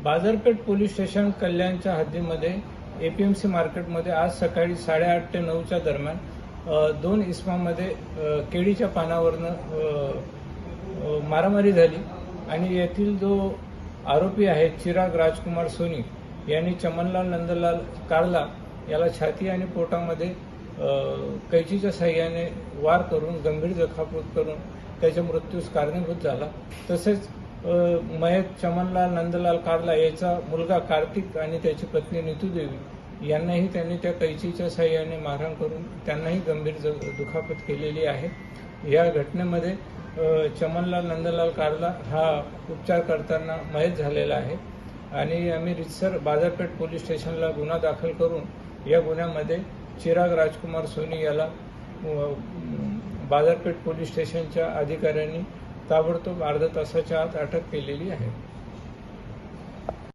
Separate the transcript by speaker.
Speaker 1: बाजारपेठ police station कल्याणच्या हद्दीमध्ये APMC मार्केटमध्ये आज सकाळी 8:30 ते 9च्या दरम्यान दोन इसमामध्ये केळीच्या पानावरनं मारामारी झाली आणि येथील जो आरोपी आहे चिराग राजकुमार सोनी यांनी चमनलाल नंदलाल कारला याला छाती आणि पोटामध्ये कैचीच्या साह्याने वार करून गंभीर जखमात करून त्याच्या मृत्यूस कारणीभूत झाला। तसेच मयत चमनलाल नंदलाल कारला याचा मुलगा कार्तिक आणि त्याची पत्नी नीतू देवी यांनाही त्यांनी त्या कैचीच्या साह्याने मारहाण करून त्यांनाही गंभीर दुखापत केलेली आहे। या घटनेमध्ये चमनलाल नंदलाल कारला हा उपचार करताना मयत झालेला आहे आणि आम्ही रितसर बाजारपेठ पोलीस स्टेशनला गुन्हा दाखल करून या गुन्ह्यामध्ये चिराग राजकुमार सोनी याला बाजारपेठ पोलीस स्टेशनच्या अधिकाऱ्यांनी ताबडतोब अर्ध्या तासाच्या आत अटक केलेली आहे।